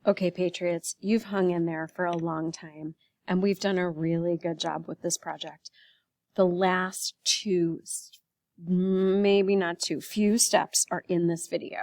Okay, Patriots, you've hung in there for a long time, and we've done a really good job with this project. The last few steps are in this video.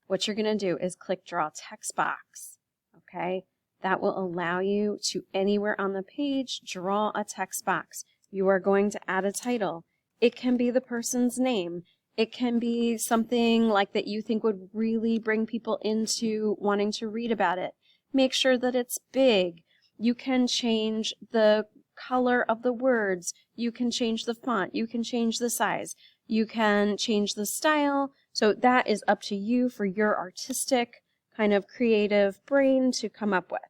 What you're going to do is click Draw Text Box, okay? That will allow you to, anywhere on the page, draw a text box. You are going to add a title. It can be the person's name. It can be something like that you think would really bring people into wanting to read about it. Make sure that it's big. You can change the color of the words. You can change the font. You can change the size. You can change the style. So that is up to you for your artistic kind of creative brain to come up with.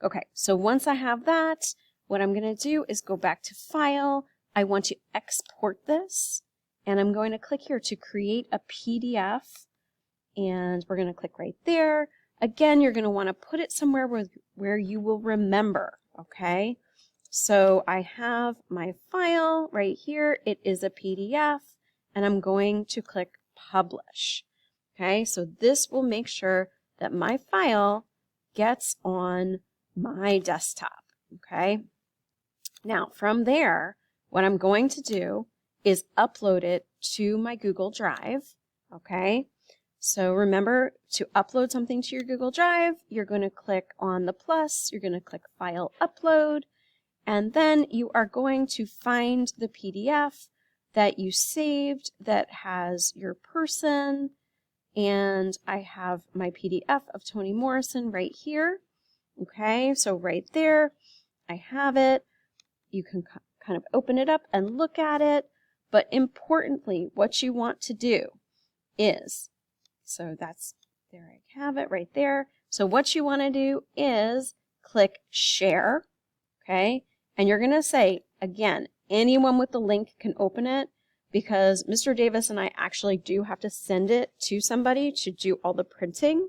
Okay, so once I have that, what I'm going to do is go back to File. I want to export this. And I'm going to click here to create a PDF, and we're going to click right there. Again, you're going to want to put it somewhere where you will remember, okay? So I have my file right here. It is a PDF, and I'm going to click Publish, okay? So this will make sure that my file gets on my desktop, okay? Now, from there, what I'm going to do is upload it to my Google Drive, okay? So remember, to upload something to your Google Drive, you're going to click on the plus, you're going to click File Upload, and then you are going to find the PDF that you saved that has your person, and I have my PDF of Toni Morrison right here, okay? So right there, I have it. You can kind of open it up and look at it. But importantly, what you want to do is, so that's, there I have it right there. So what you want to do is click Share, okay? And you're going to say, again, anyone with the link can open it because Mr. Davis and I actually do have to send it to somebody to do all the printing.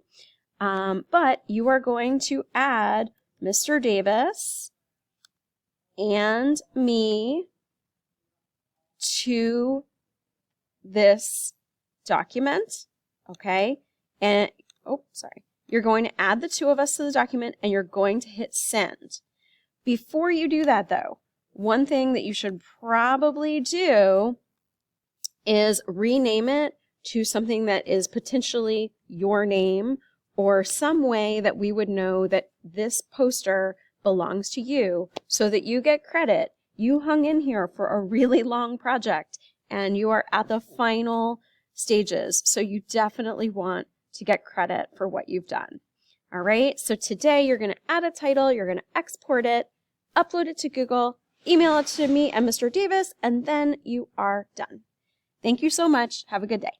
But you are going to add Mr. Davis and me to this document, okay? And, you're going to add the two of us to the document and you're going to hit send. Before you do that though, one thing that you should probably do is rename it to something that is potentially your name or some way that we would know that this poster belongs to you so that you get credit. You hung in here for a really long project and you are at the final stages. So you definitely want to get credit for what you've done. All right. So today you're going to add a title, you're going to export it, upload it to Google, email it to me and Mr. Davis, and then you are done. Thank you so much. Have a good day.